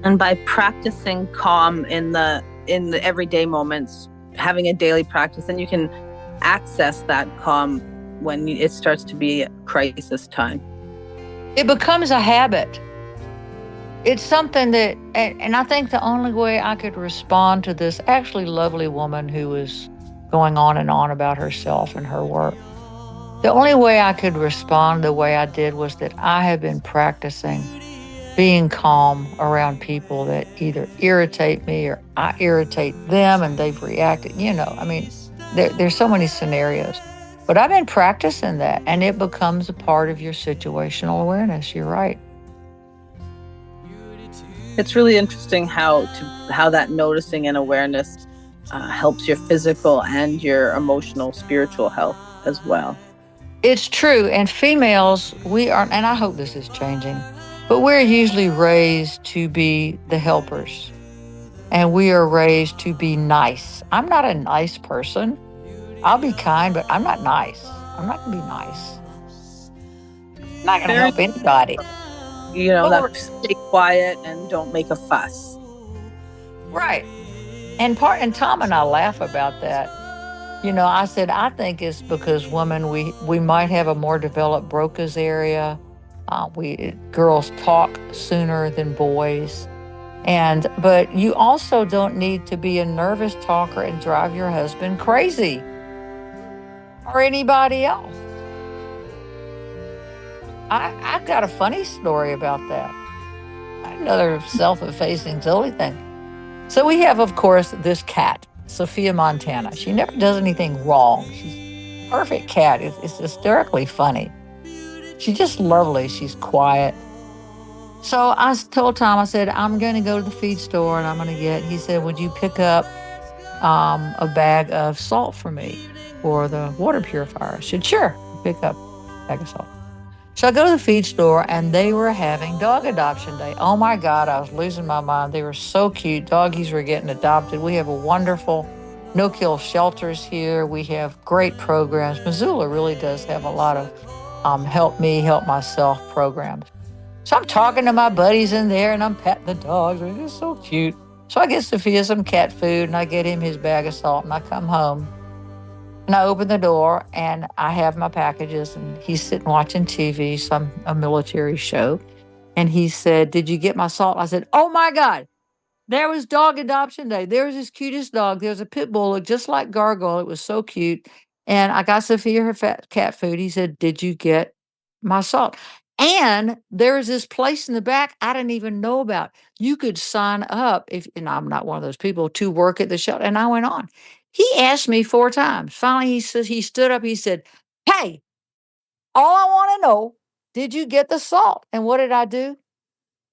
And by practicing calm in the everyday moments, having a daily practice, then you can access that calm when it starts to be crisis time. It becomes a habit. It's something that, and I think the only way I could respond to this actually lovely woman who was going on and on about herself and her work, the only way I could respond the way I did was that I have been practicing being calm around people that either irritate me or I irritate them and they've reacted. I mean, there's so many scenarios. But I've been practicing that and it becomes a part of your situational awareness. You're right. It's really interesting how that noticing and awareness helps your physical and your emotional, spiritual health as well. It's true. And females, we are, and I hope this is changing, but we're usually raised to be the helpers and we are raised to be nice. I'm not a nice person. I'll be kind, but I'm not nice. I'm not going to be nice. I'm not going to Very, help anybody. that Or, stay quiet and don't make a fuss. right. And Tom and I laugh about that. I said, I think it's because women, we might have a more developed Broca's area. Girls talk sooner than boys. But you also don't need to be a nervous talker and drive your husband crazy or anybody else. I've got a funny story about that. Another self-effacing silly thing. So we have, of course, this cat, Sophia Montana. She never does anything wrong. She's a perfect cat. It's hysterically funny. She's just lovely. She's quiet. So told Tom, I said, I'm going to go to the feed store and I'm going to he said, would you pick up a bag of salt for me for the water purifier? I said, sure, pick up a bag of salt. So I go to the feed store and they were having dog adoption day. Oh my God, I was losing my mind. They were so cute. Doggies were getting adopted. We have a wonderful no-kill shelters here. We have great programs. Missoula really does have a lot of help me, help myself programs. So I'm talking to my buddies in there and I'm petting the dogs. They're just so cute. So I get Sophia some cat food and I get him his bag of salt and I come home and I open the door and I have my packages and he's sitting watching TV, a military show. And he said, did you get my salt? I said, oh my God, there was dog adoption day. There was his cutest dog. There was a pit bull, looked just like Gargoyle. It was so cute. And I got Sophia her cat food. He said, did you get my salt? And there was this place in the back I didn't even know about. You could sign up and I'm not one of those people, to work at the shelter. And I went on. He asked me 4 times. Finally, he stood up. He said, hey, all I want to know, did you get the salt? And what did I do?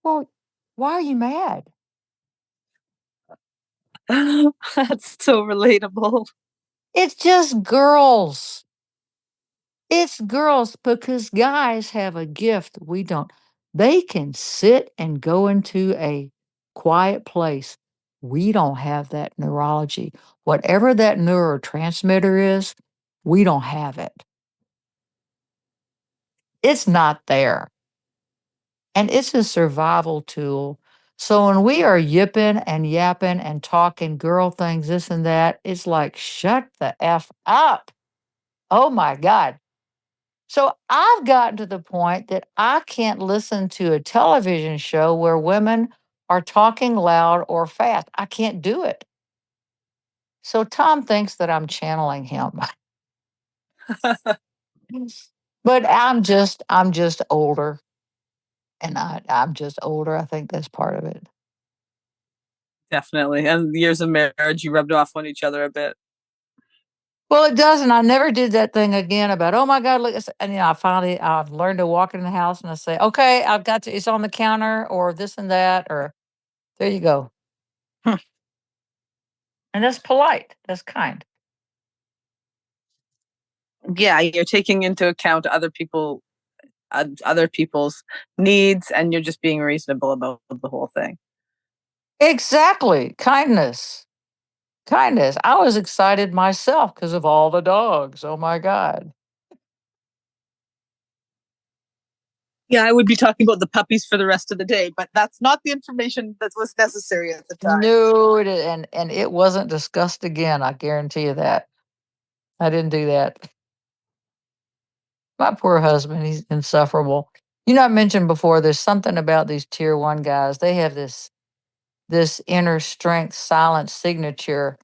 Well, why are you mad? That's so relatable. It's just girls. It's girls because guys have a gift we don't. They can sit and go into a quiet place. We don't have that neurology. Whatever that neurotransmitter is, we don't have it. It's not there. And it's a survival tool. So when we are yipping and yapping and talking girl things, this and that, it's like, shut the F up. Oh my God. So I've gotten to the point that I can't listen to a television show where women are talking loud or fast. I can't do it. So Tom thinks that I'm channeling him. But I'm just older. And I'm just older. I think that's part of it. Definitely. And years of marriage, you rubbed off on each other a bit. Well, it doesn't. I never did that thing again about, oh my God, look. And I've learned to walk in the house and I say, okay, it's on the counter or this and that, or there you go. And that's polite. That's kind. Yeah, you're taking into account other people's needs, and you're just being reasonable about the whole thing. Exactly. Kindness. Kindness. I was excited myself because of all the dogs. Oh my God. Yeah, I would be talking about the puppies for the rest of the day, but that's not the information that was necessary at the time. No, and it wasn't discussed again. I guarantee you that. I didn't do that. My poor husband, he's insufferable. You know, I mentioned before, there's something about these tier one guys. They have this inner strength, silent signature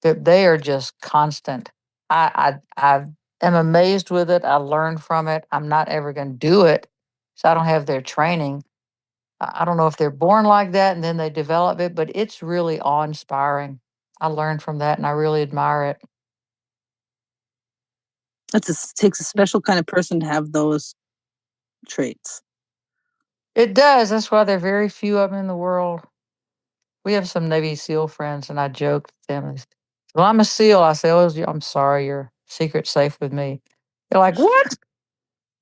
that they are just constant. I am amazed with it. I learned from it. I'm not ever going to do it, so I don't have their training. I don't know if they're born like that and then they develop it, but it's really awe inspiring. I learned from that and I really admire it. Takes a special kind of person to have those traits. It does. That's why there are very few of them in the world. We have some Navy SEAL friends, and I joked with them. Well, I'm a SEAL. I say, oh, I'm sorry, your secret's safe with me. They're like, what? I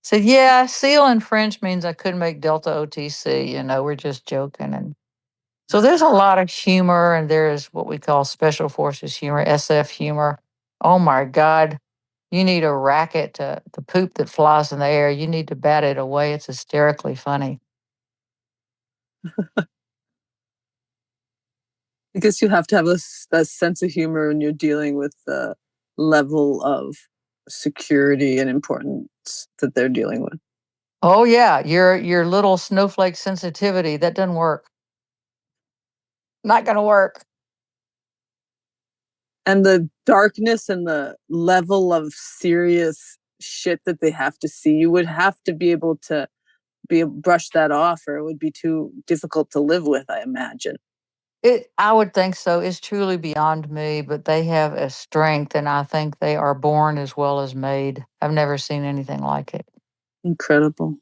said, yeah, SEAL in French means I couldn't make Delta OTC. You know, we're just joking. And so there's a lot of humor, and there is what we call Special Forces humor, SF humor. Oh my God. You need a racket to the poop that flies in the air. You need to bat it away. It's hysterically funny. I guess you have to have a sense of humor when you're dealing with the level of security and importance that they're dealing with. Oh yeah, your little snowflake sensitivity, that doesn't work. Not gonna work. And the darkness and the level of serious shit that they have to see, you would have to be able to brush that off, or it would be too difficult to live with, I imagine. I would think so. It's truly beyond me, but they have a strength, and I think they are born as well as made. I've never seen anything like it. Incredible.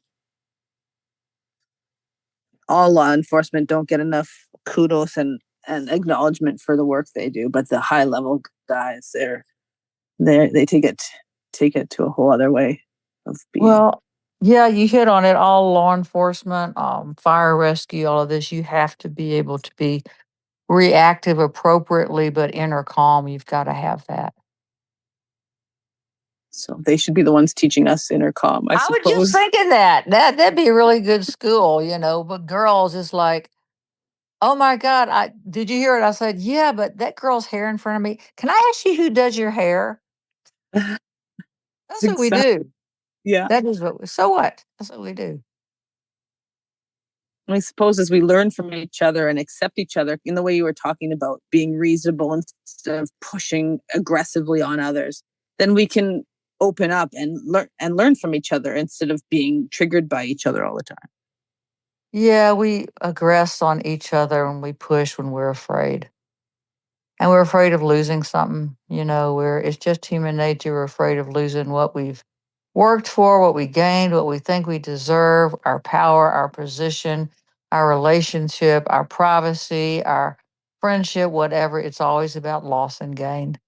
All law enforcement don't get enough kudos and acknowledgement for the work they do, but the high level guys, they take it to a whole other way of being. Well, yeah, you hit on it. All law enforcement, fire rescue, all of this, you have to be able to be reactive appropriately, but inner calm. You've got to have that. So they should be the ones teaching us inner calm, I was just suppose. thinking that'd be a really good school, you know. But girls, it's like, oh my God, I did you hear it? I said, yeah, but that girl's hair in front of me. Can I ask you who does your hair? That's what we do. Yeah. That is what. So what? That's what we do. I suppose as we learn from each other and accept each other in the way you were talking about being reasonable instead of pushing aggressively on others, then we can open up and learn from each other instead of being triggered by each other all the time. Yeah, we aggress on each other and we push when we're afraid. And we're afraid of losing something, you know, it's just human nature. We're afraid of losing what we've worked for, what we gained, what we think we deserve, our power, our position, our relationship, our privacy, our friendship, whatever. It's always about loss and gain.